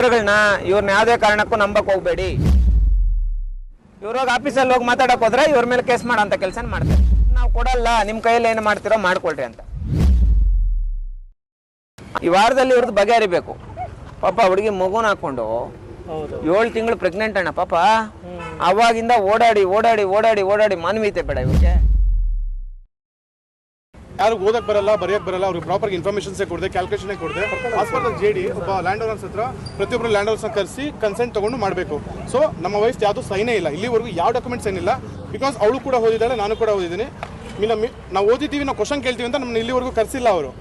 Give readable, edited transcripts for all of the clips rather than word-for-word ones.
ಇವ್ರನ್ನ ಯಾವುದೇ ಕಾರಣಕ್ಕೂ ನಂಬಕ್ ಹೋಗ್ಬೇಡಿ. ಇವ್ರಾಗ ಆಫೀಸಲ್ಲಿ ಹೋಗಿ ಮಾತಾಡಕ್ ಹೋದ್ರೆ ಇವ್ರ ಮೇಲೆ ಕೇಸ್ ಮಾಡೋ ಕೆಲಸ ಮಾಡ್ತಾರೆ. ನಾವು ಕೊಡಲ್ಲ, ನಿಮ್ಮ ಕೈಯಲ್ಲಿ ಏನು ಮಾಡ್ತಿರೋ ಮಾಡ್ಕೊಳ್ರಿ ಅಂತ. ಈ ವಾರದಲ್ಲಿ ಇವ್ರದ್ದು ಬಗೆಹರಿಬೇಕು. ಪಾಪ ಹುಡುಗಿ ಮಗುನ ಹಾಕೊಂಡು 7 ತಿಂಗಳು ಪ್ರೆಗ್ನೆಂಟ್ ಅಣ್ಣ ಪಾಪ. ಅವಾಗಿಂದ ಓಡಾಡಿ ಓಡಾಡಿ ಓಡಾಡಿ ಓಡಾಡಿ ಮಾನವೀಯತೆ ಬೇಡ ಇವ್ರಿಗೆ. ಯಾರು ಓದಕ್ ಬರಲ್ಲ, ಬರೆಯಕ್ ಬರಲ್ಲ, ಅವ್ರಿಗೆ ಪ್ರಾಪರ್ ಇನ್ಫಾರ್ಮೇಶನ್ಸೇ ಕೊಡದೆ, ಕ್ಯಾಲ್ಕುಲೇಷನ್ ಕೊಡದೆ, ಹಾಸ್ಪಿಟಲ್ ಜೆಡಿ ಒಬ್ಬ ಲ್ಯಾಂಡ್ ಓನರ್ಸ್ ಹತ್ರ ಪ್ರತಿಯೊಬ್ಬರು ಲ್ಯಾಂಡ್ ಓನರ್ಸ್ನ ಕರೆಸಿ ಕನ್ಸೆಂಟ್ ತಗೊಂಡು ಮಾಡಬೇಕು. ಸೊ ನಮ್ಮ ವಯಸ್ಸು ಯಾವುದು ಸೈನೇ ಇಲ್ಲ, ಇಲ್ಲಿವರೆಗೂ ಯಾವ ಡಾಕ್ಯುಮೆಂಟ್ಸ್ ಏನಿಲ್ಲ. ಬಿಕಾಸ್ ಅವಳು ಕೂಡ ಓದಿದ್ದಾಳೆ, ನಾನು ಕೂಡ ಓದಿದ್ದೀನಿ. ನಾವು ಓದಿದ್ದೀವಿ, ನಾವು ಕ್ವಶನ್ ಕೇಳ್ತೀವಿ ಅಂತ ನಮ್ಮನ್ನ ಇಲ್ಲಿವರೆಗೂ ಕರೆಸಿಲ್ಲ ಅವರು.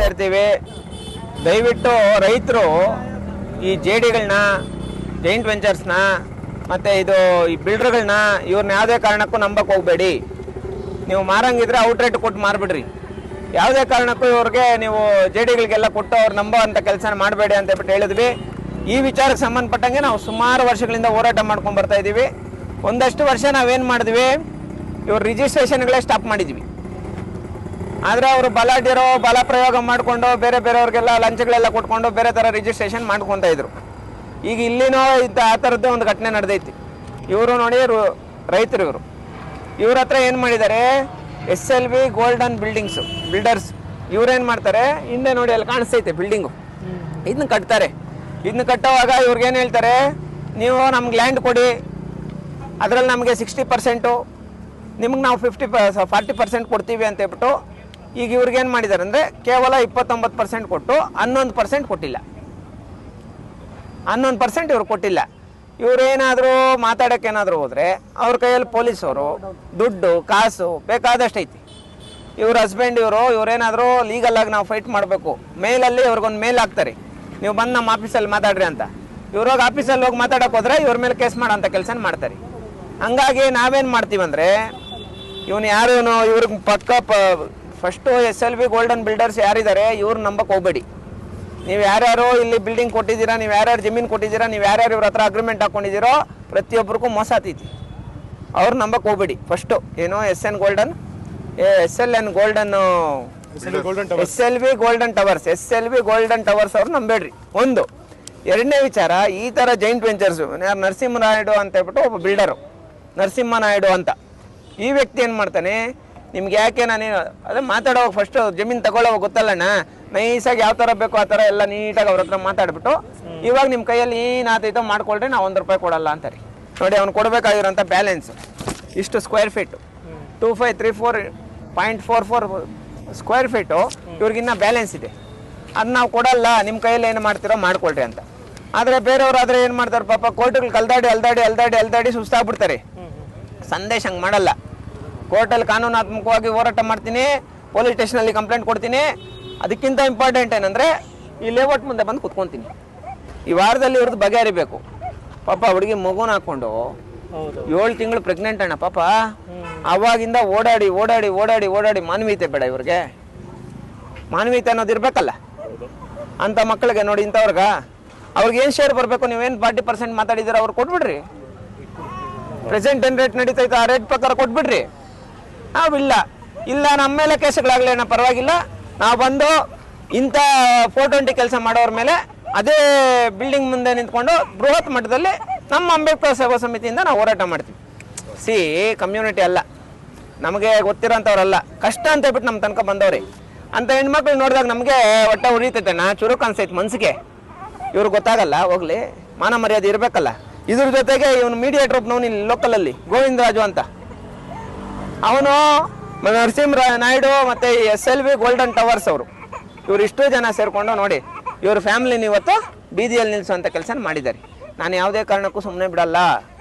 ಇರ್ತೀವಿ, ದಯವಿಟ್ಟು ರೈತರು ಈ ಜೆಡಿಗಳನ್ನ, ಜೈಂಟ್ ವೆಂಚರ್ಸ್ನ ಮತ್ತು ಈ ಬಿಲ್ಡರ್ಗಳನ್ನ ಇವ್ರನ್ನ ಯಾವುದೇ ಕಾರಣಕ್ಕೂ ನಂಬಕ್ಕೆ ಹೋಗಬೇಡಿ. ನೀವು ಮಾರಂಗಿದ್ರೆ ಔಟ್ರೇಟ್ ಕೊಟ್ಟು ಮಾರ್ಬಿಡ್ರಿ. ಯಾವುದೇ ಕಾರಣಕ್ಕೂ ಇವ್ರಿಗೆ ನೀವು ಜೆಡಿಗಳಿಗೆಲ್ಲ ಕೊಟ್ಟು ಅವ್ರು ನಂಬೋ ಅಂಥ ಕೆಲಸ ಮಾಡಬೇಡಿ ಅಂತ ಹೇಳ್ಬಿಟ್ಟು ಹೇಳಿದ್ವಿ. ಈ ವಿಚಾರಕ್ಕೆ ಸಂಬಂಧಪಟ್ಟಂಗೆ ನಾವು ಸುಮಾರು ವರ್ಷಗಳಿಂದ ಹೋರಾಟ ಮಾಡ್ಕೊಂಡು ಬರ್ತಾ ಇದ್ದೀವಿ. ಒಂದಷ್ಟು ವರ್ಷ ನಾವೇನು ಮಾಡಿದ್ವಿ, ಇವ್ರ ರಿಜಿಸ್ಟ್ರೇಷನ್ಗಳೇ ಸ್ಟಾಪ್ ಮಾಡಿದ್ವಿ. ಆದರೆ ಅವರು ಬಲ ಪ್ರಯೋಗ ಮಾಡಿಕೊಂಡು ಬೇರೆ ಬೇರೆಯವ್ರಿಗೆಲ್ಲ ಲಂಚಗಳೆಲ್ಲ ಕೊಟ್ಕೊಂಡು ಬೇರೆ ಥರ ರಿಜಿಸ್ಟ್ರೇಷನ್ ಮಾಡ್ಕೊತಾ ಇದ್ರು. ಈಗ ಇಲ್ಲಿನೋ ಆ ಥರದ್ದೇ ಒಂದು ಘಟನೆ ನಡೆದೈತಿ. ಇವರು ನೋಡಿ ರೈತರು, ಇವ್ರ ಹತ್ರ ಏನು ಮಾಡಿದ್ದಾರೆ, SLV ಗೋಲ್ಡನ್ ಬಿಲ್ಡರ್ಸ್ ಇವ್ರೇನು ಮಾಡ್ತಾರೆ, ಹಿಂದೆ ನೋಡಿ ಅಲ್ಲಿ ಕಾಣಿಸ್ತೈತೆ ಬಿಲ್ಡಿಂಗು, ಇದನ್ನ ಕಟ್ತಾರೆ. ಇದನ್ನ ಕಟ್ಟುವಾಗ ಇವ್ರಿಗೇನು ಹೇಳ್ತಾರೆ, ನೀವು ನಮ್ಗೆ ಲ್ಯಾಂಡ್ ಕೊಡಿ, ಅದರಲ್ಲಿ ನಮಗೆ 60%, ನಿಮ್ಗೆ ನಾವು 40% ಕೊಡ್ತೀವಿ ಅಂತ ಹೇಳ್ಬಿಟ್ಟು ಈಗ ಇವ್ರಿಗೇನು ಮಾಡಿದ್ದಾರೆ ಅಂದರೆ ಕೇವಲ 29% ಕೊಟ್ಟು 11% ಕೊಟ್ಟಿಲ್ಲ. 11% ಇವ್ರು ಕೊಟ್ಟಿಲ್ಲ. ಇವರೇನಾದರೂ ಮಾತಾಡೋಕ್ಕೇನಾದರೂ ಹೋದರೆ ಅವ್ರ ಕೈಯಲ್ಲಿ ಪೊಲೀಸವರು ದುಡ್ಡು ಕಾಸು ಬೇಕಾದಷ್ಟು ಐತಿ. ಇವ್ರ ಹಸ್ಬೆಂಡ್ ಇವರೇನಾದರೂ ಲೀಗಲಾಗಿ ನಾವು ಫೈಟ್ ಮಾಡಬೇಕು, ಮೇಲಲ್ಲಿ ಇವ್ರಿಗೊಂದು ಮೇಲ್ ಹಾಕ್ತಾರೆ, ನೀವು ಬಂದು ನಮ್ಮ ಆಫೀಸಲ್ಲಿ ಮಾತಾಡ್ರಿ ಅಂತ. ಇವ್ರಾಗ ಆಫೀಸಲ್ಲಿ ಹೋಗಿ ಮಾತಾಡೋಕೆ ಹೋದ್ರೆ ಇವ್ರ ಮೇಲೆ ಕೇಸ್ ಮಾಡೋಂಥ ಕೆಲಸ ಮಾಡ್ತಾರೆ. ಹಂಗಾಗಿ ನಾವೇನು ಮಾಡ್ತೀವಂದರೆ ಯಾರು ಇವ್ರಿಗೆ ಫಸ್ಟು SLV ಗೋಲ್ಡನ್ ಬಿಲ್ಡರ್ಸ್ ಯಾರಿದ್ದಾರೆ ಇವ್ರು ನಂಬಕ್ಕೆ ಹೋಗ್ಬೇಡಿ. ನೀವು ಯಾರ್ಯಾರು ಇಲ್ಲಿ ಬಿಲ್ಡಿಂಗ್ ಕೊಟ್ಟಿದ್ದೀರಾ, ನೀವು ಯಾರ್ಯಾರು ಜಮೀನು ಕೊಟ್ಟಿದ್ದೀರಾ, ನೀವು ಯಾರ್ಯಾರು ಇವ್ರ ಹತ್ರ ಅಗ್ರಿಮೆಂಟ್ ಹಾಕ್ಕೊಂಡಿದ್ದೀರೋ ಪ್ರತಿಯೊಬ್ಬರಿಗೂ ಮೋಸ ಆಗ್ತೈತಿ. ಅವ್ರು ನಂಬಕ್ಕೆ ಹೋಗ್ಬೇಡಿ. ಫಸ್ಟು SLV ಗೋಲ್ಡನ್ ಟವರ್ಸ್ ಅವ್ರು ನಂಬೇಡ್ರಿ. ಒಂದು. ಎರಡನೇ ವಿಚಾರ, ಈ ಥರ ಜೈಂಟ್ ವೆಂಚರ್ಸು ನರಸಿಂಹನಾಯ್ಡು ಅಂತ ಹೇಳ್ಬಿಟ್ಟು ಒಬ್ಬ ಬಿಲ್ಡರು, ನರಸಿಂಹನಾಯ್ಡು ಅಂತ, ಈ ವ್ಯಕ್ತಿ ಏನು ಮಾಡ್ತಾನೆ, ನಿಮ್ಗೆ ಯಾಕೆ ಅದೇ ಮಾತಾಡೋವಾಗ ಫಸ್ಟು ಜಮೀನು ತಗೊಳ್ಳೋವಾಗ ಗೊತ್ತಲ್ಲಣ್ಣ, ನೈಸಾಗಿ ಯಾವ ಥರ ಬೇಕೋ ಆ ಥರ ಎಲ್ಲ ನೀಟಾಗಿ ಅವ್ರ ಹತ್ರ ಮಾತಾಡ್ಬಿಟ್ಟು ಇವಾಗ ನಿಮ್ಮ ಕೈಯಲ್ಲಿ ಏನಾಗ್ತೈತೋ ಮಾಡ್ಕೊಳ್ರಿ, ನಾವು ₹1 ಕೊಡಲ್ಲ ಅಂತಾರೆ. ನೋಡಿ ಅವ್ನು ಕೊಡಬೇಕಾಗಿರೋಂಥ ಬ್ಯಾಲೆನ್ಸು ಇಷ್ಟು ಸ್ಕ್ವೇರ್ ಫೀಟು 2534.44 ಸ್ಕ್ವೇರ್ ಫೀಟು ಇವ್ರಿಗಿನ್ನ ಬ್ಯಾಲೆನ್ಸ್ ಇದೆ. ಅದು ನಾವು ಕೊಡಲ್ಲ, ನಿಮ್ಮ ಕೈಯಲ್ಲಿ ಏನು ಮಾಡ್ತಿರೋ ಮಾಡ್ಕೊಳ್ರಿ ಅಂತ. ಆದರೆ ಬೇರೆಯವ್ರು ಆದರೆ ಏನು ಮಾಡ್ತಾರೆ ಪಾಪ, ಕೋರ್ಟ್ಗಳು ಅಲ್ದಾಡಿ ಸುಸ್ತಾಗ್ಬಿಡ್ತಾರೆ. ಸಂದೇಶ ಹಂಗೆ ಮಾಡಲ್ಲ. ಕೋರ್ಟಲ್ಲಿ ಕಾನೂನಾತ್ಮಕವಾಗಿ ಹೋರಾಟ ಮಾಡ್ತೀನಿ, ಪೊಲೀಸ್ ಸ್ಟೇಷನಲ್ಲಿ ಕಂಪ್ಲೇಂಟ್ ಕೊಡ್ತೀನಿ. ಅದಕ್ಕಿಂತ ಇಂಪಾರ್ಟೆಂಟ್ ಏನಂದರೆ ಈ ಲೇಔಟ್ ಮುಂದೆ ಬಂದು ಕುತ್ಕೊತೀನಿ. ಈ ವಾರದಲ್ಲಿ ಇವ್ರದ್ದು ಬಗೆಹರಿಬೇಕು. ಪಾಪ ಹುಡುಗಿ ಮಗುನ ಹಾಕೊಂಡು 7 ತಿಂಗಳು ಪ್ರೆಗ್ನೆಂಟ್ ಅಣ್ಣ ಪಾಪ. ಅವಾಗಿಂದ ಓಡಾಡಿ ಓಡಾಡಿ ಓಡಾಡಿ ಓಡಾಡಿ ಮಾನವೀಯತೆ ಬೇಡ ಇವ್ರಿಗೆ. ಮಾನವೀಯತೆ ಅನ್ನೋದು ಇರಬೇಕಲ್ಲ ಅಂಥ ಮಕ್ಕಳಿಗೆ. ನೋಡಿ ಇಂಥವ್ರಿಗೆ ಅವ್ರಿಗೇನು ಶೇರ್ ಬರಬೇಕು, ನೀವೇನು 40% ಮಾತಾಡಿದ್ದೀರ ಅವ್ರು ಕೊಟ್ಬಿಡ್ರಿ. ಪ್ರೆಸೆಂಟ್ ಏನು ರೇಟ್ ನಡೀತೈತೆ ಆ ರೇಟ್ ಪ್ರಕಾರ ಕೊಟ್ಬಿಡ್ರಿ. ನಾವಿಲ್ಲ ನಮ್ಮ ಮೇಲೆ ಕೇಸುಗಳಾಗಲೇನ ಪರವಾಗಿಲ್ಲ, ನಾವು ಬಂದು ಇಂಥ 420 ಕೆಲಸ ಮಾಡೋರ ಮೇಲೆ ಅದೇ ಬಿಲ್ಡಿಂಗ್ ಮುಂದೆ ನಿಂತ್ಕೊಂಡು ಬೃಹತ್ ಮಟ್ಟದಲ್ಲಿ ನಮ್ಮ ಅಂಬೇಡ್ಕರ್ ಸೇವಾ ಸಮಿತಿಯಿಂದ ನಾವು ಹೋರಾಟ ಮಾಡ್ತೀವಿ. ಕಮ್ಯುನಿಟಿ ಅಲ್ಲ, ನಮಗೆ ಗೊತ್ತಿರೋಂಥವ್ರಲ್ಲ, ಕಷ್ಟ ಅಂತ ಹೇಳ್ಬಿಟ್ಟು ನಮ್ಮ ತನಕ ಬಂದವ್ರಿ. ಅಂಥ ಹೆಣ್ಮಕ್ಳು ನೋಡಿದಾಗ ನಮಗೆ ಒಟ್ಟ ಉರಿತೈತೆಣ್ಣ, ಚುರುಕು ಅನ್ಸೈತೆ ಮನ್ಸಿಗೆ. ಇವ್ರಿಗೆ ಗೊತ್ತಾಗಲ್ಲ, ಹೋಗ್ಲಿ, ಮಾನ ಮರ್ಯಾದೆ ಇರಬೇಕಲ್ಲ. ಇದ್ರ ಜೊತೆಗೆ ಇವನು ಮೀಡಿಯೇಟರ್ ಒಬ್ಬನವನು ಇಲ್ಲಿ ಲೋಕಲಲ್ಲಿ ಗೋವಿಂದರಾಜು ಅಂತ, ಅವನು ನರಸಿಂಹನಾಯ್ಡು ಮತ್ತು SLV ಗೋಲ್ಡನ್ ಟವರ್ಸ್ ಅವರು, ಇವ್ರು ಇಷ್ಟು ಜನ ಸೇರಿಕೊಂಡು ನೋಡಿ ಇವ್ರ ಫ್ಯಾಮಿಲಿನ ಇವತ್ತು ಬೀದಿಯಲ್ಲಿ ನಿಲ್ಲಿಸುವಂಥ ಕೆಲಸ ಮಾಡಿದ್ದಾರೆ. ನಾನು ಯಾವುದೇ ಕಾರಣಕ್ಕೂ ಸುಮ್ಮನೆ ಬಿಡಲ್ಲ,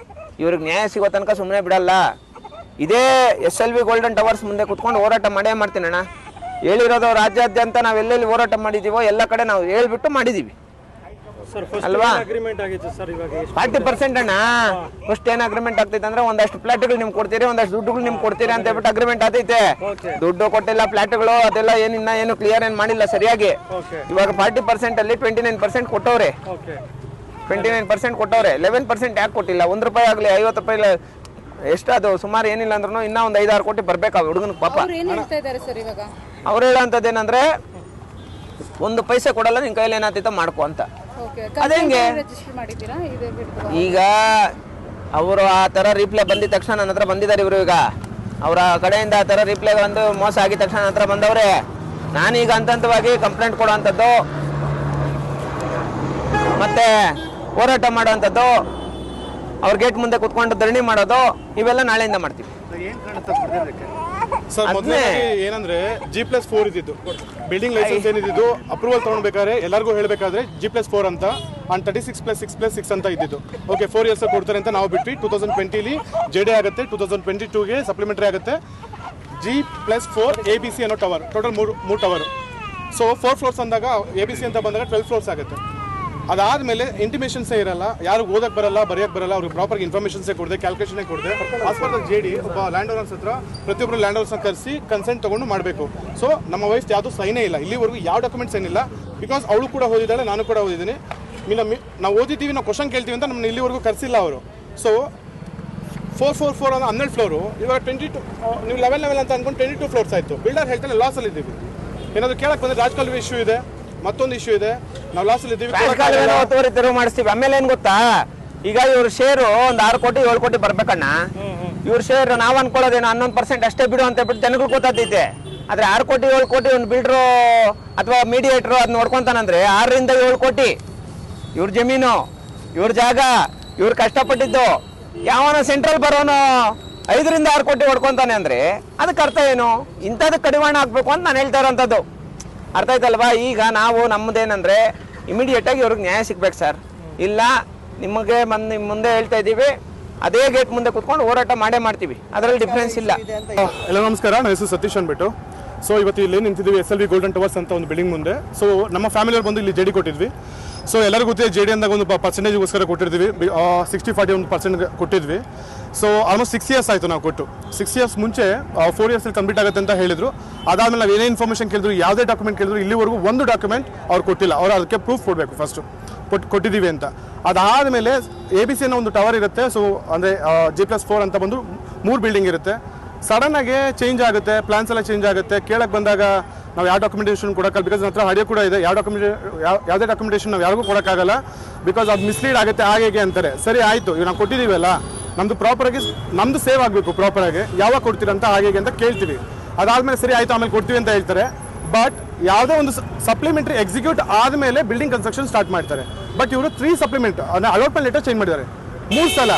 ಇವ್ರಿಗೆ ನ್ಯಾಯ ಸಿಗೋ ತನಕ ಸುಮ್ಮನೆ ಬಿಡಲ್ಲ. ಇದೇ SLV ಗೋಲ್ಡನ್ ಟವರ್ಸ್ ಮುಂದೆ ಕುತ್ಕೊಂಡು ಹೋರಾಟ ಮಾಡೇ ಮಾಡ್ತೀನಣ್ಣ. ಹೇಳಿರೋದು ರಾಜ್ಯಾದ್ಯಂತ ನಾವು ಎಲ್ಲೆಲ್ಲಿ ಹೋರಾಟ ಮಾಡಿದ್ದೀವೋ ಎಲ್ಲ ಕಡೆ ನಾವು ಹೇಳ್ಬಿಟ್ಟು ಮಾಡಿದ್ದೀವಿ. ಅಲ್ವಾ? ಅಗ್ರಿಮೆಂಟ್ ಆಗಿತ್ತು ಸರ್ ಇವಾಗ 40% ಅಣ್ಣ. ಫಸ್ಟ್ ಏನ್ ಅಗ್ರಿಮೆಂಟ್ ಆಗ್ತೈತೆ ಅಂದ್ರೆ ಒಂದಷ್ಟು ಫ್ಲಾಟ್ಗಳು ನಿಮ್ಗೆ ಕೊಡ್ತೀರಿ, ಒಂದಷ್ಟು ದುಡ್ಡುಗಳು ನಿಮ್ಗೆ ಕೊಡ್ತೀರಿ ಅಂತ ಹೇಳ್ಬಿಟ್ಟು ಅಗ್ರಿಮೆಂಟ್ ಆಗ್ತೈತೆ. ದುಡ್ಡು ಕೊಟ್ಟಿಲ್ಲ, ಫ್ಲಾಟ್ಗಳು ಅದೆಲ್ಲ ಏನು ಕ್ಲಿಯರ್ ಏನ್ ಮಾಡಿಲ್ಲ ಸರಿಯಾಗಿ. ಇವಾಗ 40% ಅಲ್ಲಿ 29% ಕೊಟ್ಟವ್ರೆ. 29% ಕೊಟ್ಟವ್ರೆ. 11% ಯಾಕೆ ಕೊಟ್ಟಿಲ್ಲ? 1 ರೂಪಾಯಿ ಆಗಲಿ 50 ರೂಪಾಯಿ ಎಷ್ಟು ಅದು ಸುಮಾರು ಏನಿಲ್ಲ ಅಂದ್ರೂ ಇನ್ನೂ ಒಂದು 5-6 ಕೋಟಿ ಬರ್ಬೇಕು ಹುಡುಗನ ಪಾಪ. ಅವ್ರು ಹೇಳೋಂಥದ್ದೇನಂದ್ರೆ 1 ಪೈಸೆ ಕೊಡಲ್ಲ, ನಿನ್ ಕೈಯಲ್ಲಿ ಏನಾಗ್ತೈತೋ ಮಾಡ್ಕೊ ಅಂತ. ಅದೇಂಗೆ ಈಗ ಅವರು ಆ ಥರ ರಿಪ್ಲೈ ಬಂದಿದ ತಕ್ಷಣ ನನ್ನ ಹತ್ರ ಬಂದಿದ್ದಾರೆ ಇವರು. ಈಗ ಅವರ ಕಡೆಯಿಂದ ಆ ಥರ ರಿಪ್ಲೈ ಬಂದು ಮೋಸ ಆಗಿದ ತಕ್ಷಣ ನನ್ನ ಹತ್ರ ಬಂದವ್ರೆ. ನಾನೀಗ ಹಂತವಾಗಿ ಕಂಪ್ಲೇಂಟ್ ಕೊಡೋವಂಥದ್ದು ಮತ್ತೆ ಹೋರಾಟ ಮಾಡೋವಂಥದ್ದು, ಅವ್ರ ಗೇಟ್ ಮುಂದೆ ಕುತ್ಕೊಂಡು ಧರಣಿ ಮಾಡೋದು, ಇವೆಲ್ಲ ನಾಳೆಯಿಂದ ಮಾಡ್ತೀವಿ. ಸರ್ ಮೊದಲೇ ಏನಂದ್ರೆ G+4 ಇದ್ದಿದ್ದು ಬಿಲ್ಡಿಂಗ್ ಲೈಸೆನ್ಸ್ ಏನಿದ್ದು ಅಪ್ರೂವಲ್ ತಗೊಳ್ಬೇಕಾದ್ರೆ ಎಲ್ಲರಿಗೂ ಹೇಳಬೇಕಾದ್ರೆ G+4 ಅಂತ ಅಂಡ್ 36+6+6 ಅಂತ ಇದ್ದಿದ್ದು. ಓಕೆ 4 ಇಯರ್ಸ್ ಕೊಡ್ತಾರೆ ಅಂತ ನಾವು ಬಿಟ್ವಿ. 2020 JD ಆಗುತ್ತೆ, 2022ಗೆ ಸಪ್ಲಿಮೆಂಟರಿ ಆಗುತ್ತೆ. G+4 ABC ಅನ್ನೋ tower, total 3 tower. So 4 floors ಅಂದಾಗ ABC ಅಂತ ಬಂದಾಗ 12 ಫ್ಲೋರ್ಸ್ ಆಗುತ್ತೆ. ಅದಾದ್ಮೇಲೆ ಇಂಟಿಮೇಷನ್ಸೇ ಇರಲ್ಲ, ಯಾರು ಓದಕ್ಕೆ ಬರಲ್ಲ, ಬರೆಯಕ್ಕೆ ಬರಲ್ಲ, ಅವ್ರಿಗೆ ಪ್ರಾಪರ್ ಇನ್ಫಾರ್ಮೇಷನ್ಸೇ ಕೊಡದೆ, ಕ್ಯಾಲ್ಕುಲೇಷನ್ ಕೊಡದೆ. ಆಸ್ ಪರ್ ದ JD ಒಬ್ಬ ಲ್ಯಾಂಡ್ ಓನರ್ಸ್ ಹತ್ರ ಪ್ರತಿಯೊಬ್ಬರು ಲ್ಯಾಂಡ್ ಓನರ್ಸ್ನ ಕರೆಸಿ ಕನ್ಸೆಂಟ್ ತಗೊಂಡು ಮಾಡಬೇಕು. ಸೊ ನಮ್ಮ ವೈಫ್ ಯಾವುದು ಸೈನೇ ಇಲ್ಲ, ಇಲ್ಲಿವರೆಗೂ ಯಾವ ಡಾಕ್ಯುಮೆಂಟ್ಸ್ ಏನಿಲ್ಲ. ಬಿಕಾಸ್ ಅವಳು ಕೂಡ ಓದಿದ್ದಾಳೆ, ನಾನು ಕೂಡ ಓದಿದ್ದೀನಿ. ನಾವು ಓದಿದ್ದೀವಿ, ನಾವು ಕ್ವಶನ್ ಕೇಳ್ತೀವಿ ಅಂತ ನಮ್ಮನ್ನ ಇಲ್ಲಿವರೆಗೂ ಕರೆಸಿಲ್ಲ ಅವರು. ಸೊ 444 ಅನ್ನೋ 12 ಫ್ಲೋರು, ಇವಾಗ 22 ನೀವು 11 ಅಂತ ಅಂದ್ಕೊಂಡು 22 ಫ್ಲೋರ್ಸ್ ಆಯಿತು. ಬಿಲ್ಡರ್ ಹೇಳ್ತಾನೆ ಲಾಸಲ್ಲಿ ಇದ್ದೀವಿ. ಏನಾದರೂ ಕೇಳಕ್ಕೆ ಬಂದರೆ ರಾಜಕಾಲುವೆ ಇಶ್ಯೂ ಇದೆ, ಮತ್ತೊಂದು ಇಶ್ಯೂ ಇದೆ, ನಾವು ಲಾಸಲ್ಲಿ ಇದ್ದೀವಿ, ತೆರವು ಮಾಡಿಸ್ತೀವಿ. ಆಮೇಲೆ ಏನ್ ಗೊತ್ತಾ, ಈಗ ಇವ್ರ ಶೇರು ಒಂದು 6 ಕೋಟಿ 7 ಕೋಟಿ ಬರ್ಬೇಕಣ್ಣ. ಇವ್ರ ಶೇರ್ ನಾವ್ ಅನ್ಕೊಳ್ಳೋದೇನು 11% ಅಷ್ಟೇ ಬಿಡು ಅಂತ ಹೇಳ್ಬಿಟ್ಟು ಜನಗಳು ಗೊತ್ತಾಗ್ತೈತೆ. ಆದ್ರೆ 6 ಕೋಟಿ 7 ಕೋಟಿ ಒಂದು ಬಿಲ್ಡ್ರು ಅಥವಾ ಮೀಡಿಯೇಟ್ರು ಅದ್ ನೋಡ್ಕೊಂತಾನಂದ್ರೆ 6 ರಿಂದ 7 ಕೋಟಿ ಇವ್ರ ಜಮೀನು, ಇವ್ರ ಜಾಗ, ಇವ್ರು ಕಷ್ಟಪಟ್ಟಿದ್ದು. ಯಾವನ ಸೆಂಟ್ರಲ್ ಬರೋನು 5 ರಿಂದ 6 ಕೋಟಿ ಹೊಡ್ಕೊಂತಾನೆ ಅಂದ್ರೆ ಅದಕ್ಕೆ ಅರ್ಥ ಏನು? ಇಂಥದಕ್ಕೆ ಕಡಿವಾಣ ಹಾಕ್ಬೇಕು ಅಂತ ನಾನು ಹೇಳ್ತಾ ಇರೋಂಥದ್ದು. ಅರ್ಥ ಆಯ್ತಲ್ವಾ? ಈಗ ನಾವು ನಮ್ಮದೇನಂದ್ರೆ ಇಮಿಡಿಯೇಟ್ ಆಗಿ ಇವ್ರಿಗೆ ನ್ಯಾಯ ಸಿಗ್ಬೇಕು ಸರ್. ಇಲ್ಲ ನಿಮಗೆ ಮುಂದೆ ಹೇಳ್ತಾ ಇದ್ದೀವಿ, ಅದೇ ಗೇಟ್ ಮುಂದೆ ಕುತ್ಕೊಂಡು ಹೋರಾಟ ಮಾಡೇ ಮಾಡ್ತೀವಿ, ಅದರಲ್ಲಿ ಡಿಫ್ರೆನ್ಸ್ ಇಲ್ಲ. ಎಲ್ಲ ನಮಸ್ಕಾರ, ನನ್ನ ಹೆಸರು ಸತೀಶ್ ಅಂದ್ಬಿಟ್ಟು. ಸೊ ಇವತ್ತು ಇಲ್ಲಿ ನಿಂತಿದ್ದೀವಿ SLV ಗೋಲ್ಡನ್ ಟವರ್ಸ್ ಅಂತ ಒಂದು ಬಿಲ್ಡಿಂಗ್ ಮುಂದೆ. ಸೊ ನಮ್ಮ ಫ್ಯಾಮಿಲಿಯವ್ರು ಬಂದು ಇಲ್ಲಿ JD ಕೊಟ್ಟಿದ್ವಿ. ಸೊ ಎಲ್ಲರಿಗೂ ಗೊತ್ತಿದೆ JD ಅಂದಾಗ ಒಂದು ಪರ್ಸೆಂಟೇಜ್ಗೋಸ್ಕರ ಕೊಟ್ಟಿರ್ತೀವಿ. 60-40 ಒಂದು ಪರ್ಸೆಂಟ್ ಕೊಟ್ಟಿದ್ವಿ. ಸೊ ಆಲ್ಮೋಸ್ಟ್ 6 ಇಯರ್ಸ್ ಆಯಿತು ನಾವು ಕೊಟ್ಟು. 6 ಇಯರ್ಸ್ ಮುಂಚೆ 4 ಇಯರ್ಸಲ್ಲಿ ಕಂಪ್ಲೀಟ್ ಆಗುತ್ತೆ ಅಂತ ಹೇಳಿದ್ರು. ಅದಾದಮೇಲೆ ನಾವು ಏನೇ ಇನ್ಫಾರ್ಮೇಷನ್ ಕೇಳಿದ್ರು, ಯಾವುದೇ ಡಾಕ್ಯುಮೆಂಟ್ ಕೇಳಿದ್ರು, ಇಲ್ಲಿವರೆಗೂ ಒಂದು ಡಾಕ್ಯುಮೆಂಟ್ ಅವ್ರು ಕೊಟ್ಟಿಲ್ಲ. ಅವ್ರು ಅದಕ್ಕೆ ಪ್ರೂಫ್ ಕೊಡಬೇಕು ಫಸ್ಟು ಕೊಟ್ಟಿದ್ದೀವಿ ಅಂತ. ಅದಾದಮೇಲೆ ABC ಅನ್ನೋ ಒಂದು ಟವರ್ ಇರುತ್ತೆ. ಸೊ ಅಂದರೆ G+4 ಅಂತ ಬಂದು 3 ಬಿಲ್ಡಿಂಗ್ ಇರುತ್ತೆ. ಸಡನ್ನಾಗಿ ಚೇಂಜ್ ಆಗುತ್ತೆ, ಪ್ಲಾನ್ಸ್ ಎಲ್ಲ ಚೇಂಜ್ ಆಗುತ್ತೆ. ಕೇಳಕ್ಕೆ ಬಂದಾಗ ನಾವು ಯಾವ ಡಾಕ್ಯುಮೆಂಟೇಷನ್ ಕೊಡೋಕ್ಕಲ್ಲ, ಬಿಕಾಸ್ ನನ್ನ ಹತ್ರ ಆಡಿಯೋ ಕೂಡ ಇದೆ. ಯಾವುದೇ ಡಾಕ್ಯುಮೆಂಟೇಷನ್ ನಾವು ಯಾರಿಗೂ ಕೊಡೋಕ್ಕಾಗಲ್ಲ, ಬಿಕಾಸ್ ಅದು ಮಿಸ್ಲೀಡ್ ಆಗುತ್ತೆ ಹಾಗೆ ಅಂತಾರೆ. ಸರಿ ಆಯಿತು, ಇವಾಗ ನಾವು ಕೊಟ್ಟಿದ್ದೀವಲ್ಲ, ನಮ್ಮದು ಪ್ರಾಪರಾಗಿ ನಮ್ಮದು ಸೇವ್ ಆಗಬೇಕು. ಪ್ರಾಪರಾಗಿ ಯಾವಾಗ ಕೊಡ್ತೀರಂತ ಹಾಗೆ ಅಂತ ಕೇಳ್ತೀವಿ. ಅದಾದಮೇಲೆ ಸರಿ ಆಯಿತು ಆಮೇಲೆ ಕೊಡ್ತೀವಿ ಅಂತ ಹೇಳ್ತಾರೆ. ಬಟ್ ಯಾವುದೇ ಒಂದು ಸಪ್ಲಿಮೆಂಟ್ರಿ ಎಕ್ಸಿಕ್ಯೂಟ್ ಆದಮೇಲೆ ಬಿಲ್ಡಿಂಗ್ ಕನ್ಸ್ಟ್ರಕ್ಷನ್ ಸ್ಟಾರ್ಟ್ ಮಾಡ್ತಾರೆ. ಬಟ್ ಇವರು 3 ಸಪ್ಲಿಮೆಂಟ್ ಅಂದರೆ ಅಲಾಟ್ಮೆಂಟ್ ಲೆಟರ್ ಚೇಂಜ್ ಮಾಡಿದ್ದಾರೆ 3 ಸಲ.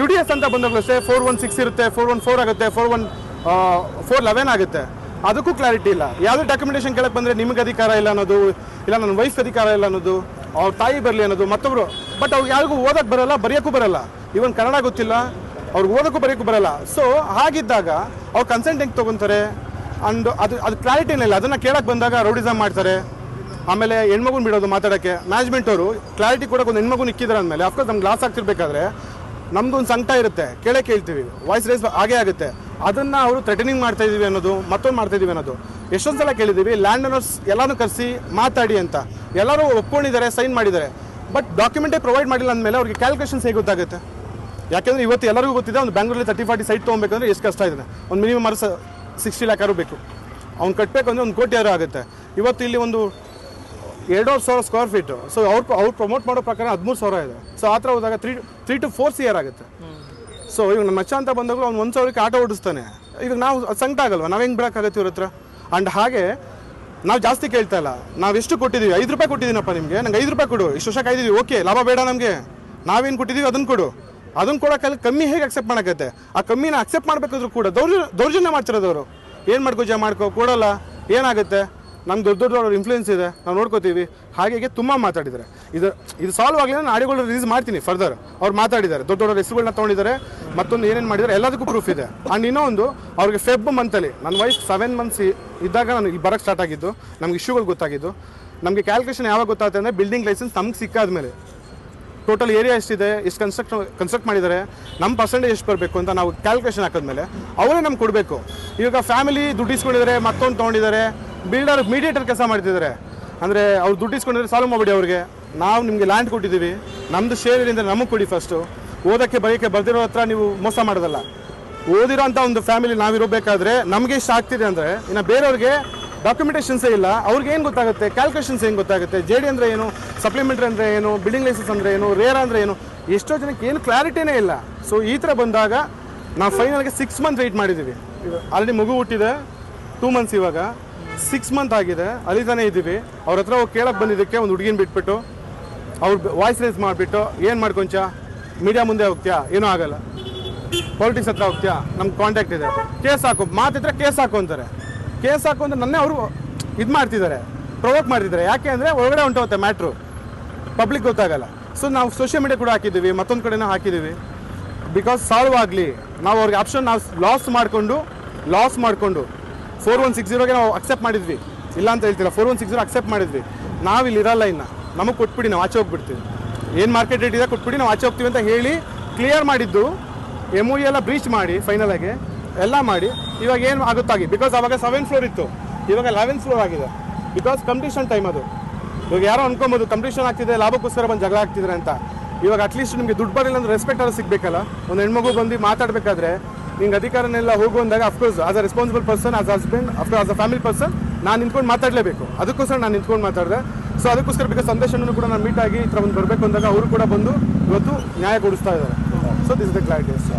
UDS ಅಂತ ಬಂದಾಗಲೂ ಅಷ್ಟೇ 416 ಇರುತ್ತೆ, 414 ಆಗುತ್ತೆ, 411 ಆಗುತ್ತೆ. ಅದಕ್ಕೂ ಕ್ಲಾರಿಟಿ ಇಲ್ಲ. ಯಾವುದೇ ಡಾಕ್ಯುಮೆಂಟೇಷನ್ ಕೇಳಕ್ಕೆ ಬಂದರೆ ನಿಮಗೆ ಅಧಿಕಾರ ಇಲ್ಲ ಅನ್ನೋದು, ಇಲ್ಲ ನನ್ನ ವೈಫ್ ಅಧಿಕಾರ ಇಲ್ಲ ಅನ್ನೋದು, ಅವ್ರ ತಾಯಿ ಬರಲಿ ಅನ್ನೋದು ಮತ್ತೊಬ್ಬರು. ಬಟ್ ಅವ್ರಿಗೆ ಯಾರಿಗೂ ಓದಕ್ಕೆ ಬರಲ್ಲ, ಬರೆಯೋಕ್ಕೂ ಬರಲ್ಲ. ಇವನ್ ಕನ್ನಡ ಗೊತ್ತಿಲ್ಲ, ಅವ್ರಿಗೆ ಓದೋಕ್ಕೂ ಬರೆಯೋಕ್ಕೂ ಬರಲ್ಲ. ಸೊ ಹಾಗಿದ್ದಾಗ ಅವ್ರು ಕನ್ಸೆಂಟ್ ಹೆಂಗೆ ತೊಗೊತಾರೆ ಅಂಡ್ ಅದು ಕ್ಲಾರಿಟಿನೇ ಇಲ್ಲ. ಅದನ್ನು ಕೇಳಕ್ಕೆ ಬಂದಾಗ ರೌಡಿಸಮ್ ಮಾಡ್ತಾರೆ. ಆಮೇಲೆ ಹೆಣ್ಮಗುನ ಬಿಡೋದು ಮಾತಾಡೋಕ್ಕೆ. ಮ್ಯಾನೇಜ್ಮೆಂಟ್ ಅವರು ಕ್ಲಾರಿಟಿ ಕೊಡೋಕೆ ಒಂದು ಹೆಣ್ಮಗುನ ಇಕ್ಕಿದ್ರೆ ಅಂದಮೇಲೆ ಅಫ್ಕೋರ್ಸ್ ನಮ್ಗೆ ಲಾಸ್ ಆಗ್ತಿರ್ಬೇಕಾದ್ರೆ ನಮ್ಮದು ಒಂದು ಸಂಕಟ ಇರುತ್ತೆ, ಕೇಳ್ತೀವಿ, ವಾಯ್ಸ್ ರೇಸ್ ಆಗೇ ಆಗುತ್ತೆ. ಅದನ್ನು ಅವರು ಥ್ರೆಟನಿಂಗ್ ಮಾಡ್ತಾ ಇದೀವಿ ಅನ್ನೋದು, ಮತ್ತೊಂದು ಮಾಡ್ತಾ ಇದೀವಿ ಅನ್ನೋದು ಎಷ್ಟೊಂದು ಸಲ ಕೇಳಿದ್ದೀವಿ. ಲ್ಯಾಂಡ್ ಓನರ್ಸ್ ಎಲ್ಲನೂ ಕರೆಸಿ ಮಾತಾಡಿ ಅಂತ ಎಲ್ಲರೂ ಒಪ್ಕೊಂಡಿದ್ದಾರೆ, ಸೈನ್ ಮಾಡಿದ್ದಾರೆ. ಬಟ್ ಡಾಕ್ಯುಮೆಂಟೇ ಪ್ರೊವೈಡ್ ಮಾಡಿಲ್ಲ ಅಂದಮೇಲೆ ಅವ್ರಿಗೆ ಕ್ಯಾಲ್ಕುಲೇಷನ್ಸ್ ಹೇಗೆ ಗೊತ್ತಾಗುತ್ತೆ? ಯಾಕೆಂದರೆ ಇವತ್ತು ಎಲ್ಲರಿಗೂ ಗೊತ್ತಿದೆ, ಒಂದು ಬ್ಯಾಂಗ್ಳೂರಲ್ಲಿ 30-40 ಸೈಟ್ ತೊಗೊಬೇಕಂದ್ರೆ ಎಷ್ಟು ಕಷ್ಟ ಇದೆ. ಒಂದು ಮಿನಿಮಮ್ 60 ಲ್ಯಾಕ್ ಯಾರು ಬೇಕು, ಅವ್ನು ಕಟ್ಟಬೇಕು ಅಂದರೆ 1 ಕೋಟಿ ಯಾರು ಆಗುತ್ತೆ. ಇವತ್ತು ಇಲ್ಲಿ ಒಂದು 2,500 ಸ್ಕ್ವೇರ್ ಫೀಟು. ಸೊ ಅವ್ರು ಪ್ರಮೋಟ್ ಮಾಡೋ ಪ್ರಕಾರ 13,000 ಇದೆ. ಸೊ ಆ ಥರ ಹೋದಾಗ 3 to 4 CR ಆಗುತ್ತೆ. ಸೊ ಇವಾಗ ನಮ್ಮ ಮಚ್ಚ ಅಂತ ಬಂದಾಗಲೂ ಅವ್ನು 1,000ಕ್ಕೆ ಆಟೋ ಓಡಿಸ್ತಾನೆ. ಈಗ ನಾವು ಸಂಕಟ ಆಗಲ್ವ, ನಾವು ಹೆಂಗೆ ಬಿಡೋಕ್ಕಾಗತ್ತೆ ಇವ್ರ ಹತ್ರ? ಆ್ಯಂಡ್ ಹಾಗೆ ನಾವು ಜಾಸ್ತಿ ಕೇಳ್ತಾ ಇಲ್ಲ. ನಾವು ಎಷ್ಟು ಕೊಟ್ಟಿದ್ದೀವಿ? 5 ರೂಪಾಯಿ ಕೊಟ್ಟಿದ್ದೀನಪ್ಪ ನಿಮಗೆ, ನಂಗೆ 5 ರೂಪಾಯಿ ಕೊಡು, ಇಷ್ಟು ವರ್ಷ ಕಾಯ್ದಿದ್ದೀವಿ, ಓಕೆ ಲಾಭ ಬೇಡ ನಮಗೆ, ನಾವೇನು ಕೊಟ್ಟಿದ್ದೀವಿ ಅದನ್ನು ಕೊಡು. ಅದನ್ನು ಕೊಡೋಕ್ಕಲ್ಲ, ಕಮ್ಮಿ ಹೇಗೆ ಅಕ್ಸೆಪ್ಟ್ ಮಾಡೋಕ್ಕತ್ತೆ? ಆ ಕಮ್ಮಿನ ಅಕ್ಸೆಪ್ಟ್ ಮಾಡಬೇಕಾದ್ರೂ ಕೂಡ ದೌರ್ಜನ್ಯ ಮಾಡ್ತಿರೋದವರು. ಏನು ಮಾಡ್ಕೋ ಕೊಡಲ್ಲ, ಏನಾಗುತ್ತೆ? ನಮ್ಗೆ ದೊಡ್ಡವ್ರ ಇನ್ಫ್ಲೂಯೆನ್ಸ್ ಇದೆ, ನಾವು ನೋಡ್ಕೋತೀವಿ. ಹಾಗೆ ತುಂಬ ಮಾತಾಡಿದ್ದಾರೆ. ಇದು ಸಾಲ್ವ್ ಆಗಲಿ ನಾನು ಆಡಿಯೋಗಳು ರಿಲೀಸ್ ಮಾಡ್ತೀನಿ ಫರ್ದರ್. ಅವ್ರು ಮಾತಾಡಿದ್ದಾರೆ, ದೊಡ್ಡವ್ರ ಹೆಸರುಗಳನ್ನ ತೊಗೊಂಡಿದ್ದಾರೆ, ಮತ್ತೊಂದು ಏನೇನು ಮಾಡಿದ್ದಾರೆ ಎಲ್ಲದಕ್ಕೂ ಪ್ರೂಫ್ ಇದೆ. ಆ್ಯಂಡ್ ಇನ್ನೊಂದು ಅವ್ರಿಗೆ Feb ಮಂತಲ್ಲಿ ನನ್ನ ವೈಫ್ 7 months ಇದ್ದಾಗ ನಾನು ಬರೋಕ್ಕೆ ಸ್ಟಾರ್ಟ್ ಆಗಿದ್ದು, ನಮ್ಗೆ ಇಶ್ಯೂಗಳು ಗೊತ್ತಾಗಿದ್ದು. ನಮಗೆ ಕ್ಯಾಲ್ಕುಲೇಷನ್ ಯಾವಾಗ ಗೊತ್ತಾಗುತ್ತೆ ಅಂದರೆ ಬಿಲ್ಡಿಂಗ್ ಲೈಸೆನ್ಸ್ ನಮ್ಗೆ ಸಿಕ್ಕಾದ ಮೇಲೆ ಟೋಟಲ್ ಏರಿಯಾ ಎಷ್ಟಿದೆ, ಎಷ್ಟು ಕನ್ಸ್ಟ್ರಕ್ಟ್ ಮಾಡಿದ್ದಾರೆ, ನಮ್ಮ ಪರ್ಸೆಂಟೇಜ್ ಎಷ್ಟು ಬರಬೇಕು ಅಂತ ನಾವು ಕ್ಯಾಲ್ಕುಲೇಷನ್ ಹಾಕಿದ್ಮೇಲೆ ಅವರೇ ನಮ್ಗೆ ಕೊಡಬೇಕು. ಇವಾಗ ಫ್ಯಾಮಿಲಿ ದುಡ್ಡು ಇಸ್ಕೊಂಡಿದ್ದಾರೆ, ಮತ್ತೊಂದು ತೊಗೊಂಡಿದ್ದಾರೆ, ಬಿಲ್ಡರ್ ಮೀಡಿಯೇಟರ್ ಕೆಲಸ ಮಾಡ್ತಿದ್ದಾರೆ. ಅಂದರೆ ಅವ್ರು ದುಡ್ಡು ಇಸ್ಕೊಂಡಿದ್ರೆ ಸಾಲ್ವ್ ಮಾಡಿಬಿಡಿ ಅವ್ರಿಗೆ. ನಾವು ನಿಮಗೆ ಲ್ಯಾಂಡ್ ಕೊಟ್ಟಿದ್ದೀವಿ, ನಮ್ಮದು ಶೇರ್ ಇಲ್ಲಿಂದ ನಮಗೆ ಕೊಡಿ ಫಸ್ಟು. ಓದೋಕ್ಕೆ ಬರೋಕ್ಕೆ ಬರ್ದಿರೋ ಹತ್ರ ನೀವು ಮೋಸ ಮಾಡೋದಲ್ಲ. ಓದಿರೋ ಅಂಥ ಒಂದು ಫ್ಯಾಮಿಲಿ ನಾವಿರಬೇಕಾದ್ರೆ ನಮಗೆ ಇಷ್ಟ ಆಗ್ತಿದೆ ಅಂದರೆ ಇನ್ನು ಬೇರೆಯವ್ರಿಗೆ ಡಾಕ್ಯುಮೆಂಟೇಷನ್ಸೇ ಇಲ್ಲ, ಅವ್ರಿಗೆ ಏನು ಗೊತ್ತಾಗುತ್ತೆ, ಕ್ಯಾಲ್ಕುಲೇಷನ್ಸ್ ಏನು ಗೊತ್ತಾಗುತ್ತೆ, ಜೆ ಡಿ ಅಂದರೆ ಏನು, ಸಪ್ಲಿಮೆಂಟ್ರಿ ಅಂದರೆ ಏನು, ಬಿಲ್ಡಿಂಗ್ ಲೈಸೆನ್ಸ್ ಅಂದರೆ ಏನು, ರೇರ್ ಅಂದರೆ ಏನು, ಎಷ್ಟೋ ಜನಕ್ಕೆ ಏನು ಕ್ಲಾರಿಟಿನೇ ಇಲ್ಲ. ಸೊ ಈ ಥರ ಬಂದಾಗ ನಾವು ಫೈನಲ್ಗೆ 6 ಮಂತ್ ವೆಯ್ಟ್ ಮಾಡಿದ್ದೀವಿ. ಆಲ್ರೆಡಿ ಮಗು ಹುಟ್ಟಿದೆ, 2 ಮಂತ್ಸ್, ಇವಾಗ 6 ಮಂತ್ ಆಗಿದೆ, ಅಲ್ಲಿತಾನೇ ಇದ್ದೀವಿ. ಅವ್ರ ಹತ್ರ ಹೋಗಿ ಕೇಳಕ್ಕೆ ಬಂದಿದ್ದಕ್ಕೆ ಒಂದು ಹುಡುಗಿನ ಬಿಟ್ಬಿಟ್ಟು ಅವ್ರು ವಾಯ್ಸ್ ರೇಸ್ ಮಾಡಿಬಿಟ್ಟು ಏನು ಮಾಡ್ಕೊಂಚ ಮೀಡಿಯಾ ಮುಂದೆ ಹೋಗ್ತೀಯಾ, ಏನೂ ಆಗಲ್ಲ, ಪೊಲಿಟಿಕ್ಸ್ ಹತ್ರ ಹೋಗ್ತೀಯಾ, ನಮ್ಗೆ ಕಾಂಟ್ಯಾಕ್ಟ್ ಇದೆ, ಕೇಸ್ ಹಾಕು, ಮಾತಿದ್ರೆ ಕೇಸ್ ಹಾಕು ಅಂತಾರೆ. ಕೇಸ್ ಹಾಕು ಅಂತ ನನ್ನೇ ಅವರು ಇದು ಮಾಡ್ತಿದ್ದಾರೆ, ಪ್ರೊವೋಕ್ ಮಾಡ್ತಿದ್ದಾರೆ. ಯಾಕೆ ಅಂದರೆ ಒಳಗಡೆ ಹೊಂಟೋಗುತ್ತೆ ಮ್ಯಾಟ್ರು, ಪಬ್ಲಿಕ್ ಗೊತ್ತಾಗಲ್ಲ. ಸೊ ನಾವು ಸೋಷಿಯಲ್ ಮೀಡಿಯಾ ಕೂಡ ಹಾಕಿದ್ದೀವಿ, ಮತ್ತೊಂದು ಕಡೆನೂ ಹಾಕಿದ್ದೀವಿ. ಬಿಕಾಸ್ ಸಾಲ್ವ್ ಆಗಲಿ, ನಾವು ಅವ್ರಿಗೆ ಆಪ್ಷನ್ ನಾವು ಲಾಸ್ ಮಾಡಿಕೊಂಡು 4160ಗೆ ನಾವು ಅಕ್ಸೆಪ್ಟ್ ಮಾಡಿದ್ವಿ, ಇಲ್ಲ ಅಂತ ಹೇಳ್ತಿಲ್ಲ, 4160 ಅಕ್ಸೆಪ್ಟ್ ಮಾಡಿದ್ವಿ. ನಾವು ಇಲ್ಲಿ ಇರಲ್ಲ, ಇನ್ನು ನಮಗೆ ಕೊಟ್ಬಿಡಿ, ನಾವು ಆಚೆ ಹೋಗ್ಬಿಡ್ತೀವಿ, ಏನು ಮಾರ್ಕೆಟ್ ರೇಟ್ ಇದೆ ಕೊಟ್ಬಿಡಿ, ನಾವು ಆಚೆ ಹೋಗ್ತೀವಿ ಅಂತ ಹೇಳಿ ಕ್ಲಿಯರ್ ಮಾಡಿದ್ದು. MOU ಎಲ್ಲ ಬ್ರೀಚ್ ಮಾಡಿ ಫೈನಲ್ ಆಗಿ ಎಲ್ಲ ಮಾಡಿ ಇವಾಗ ಏನು ಆಗುತ್ತಾಗಿ. ಬಿಕಾಸ್ ಅವಾಗ 7th ಫ್ಲೋರ್ ಇತ್ತು, ಇವಾಗ 11th ಫ್ಲೋರ್ ಆಗಿದೆ. ಬಿಕಾಸ್ ಕಂಪ್ಲೀಷನ್ ಟೈಮ್ ಅದು. ಇವಾಗ ಯಾರೋ ಅನ್ಕೊಬೋದು ಕಂಪ್ಲೀಷನ್ ಆಗ್ತಿದೆ, ಲಾಭಕ್ಕೋಸ್ಕರ ಬಂದು ಜಗಳ ಆಗ್ತಿದ್ರೆ ಅಂತ. ಇವಾಗ ಅಟ್ಲೀಸ್ಟ್ ನಿಮಗೆ ದುಡ್ಡು ಬರಲಿಲ್ಲ ಅಂದ್ರೆ ರೆಸ್ಪೆಕ್ಟ್ ಆದ್ರೂ ಸಿಗಬೇಕಲ್ಲ. ಒಂದು ಹೆಣ್ಮಗು ಬಂದು ಮಾತಾಡಬೇಕಾದ್ರೆ ನಿಂಗೆ ಅಧಿಕಾರನೆಲ್ಲ ಹೋಗು ಅಂದಾಗ of course as a responsible person, as husband, of course as a family person ನಾನು ನಿಂತ್ಕೊಂಡು ಮಾತಾಡಲೇಬೇಕು. ಅದಕ್ಕೋಸ್ಕರ ನಾನು ನಿಂತ್ಕೊಂಡು ಮಾತಾಡಿದೆ. ಸೊ ಅದಕ್ಕೋಸ್ಕರ ಬಿಕಾಸ್ ಸಂದೇಶನೂ ಕೂಡ ನಾನು ಮೀಟ್ ಆಗಿ ಈ ಥರ ಒಂದು ಬರಬೇಕು ಅಂದಾಗ ಅವರು ಕೂಡ ಬಂದು ಇವತ್ತು ನ್ಯಾಯ ಕೊಡಿಸ್ತಾ ಇದ್ದಾರೆ. So this is the clarity.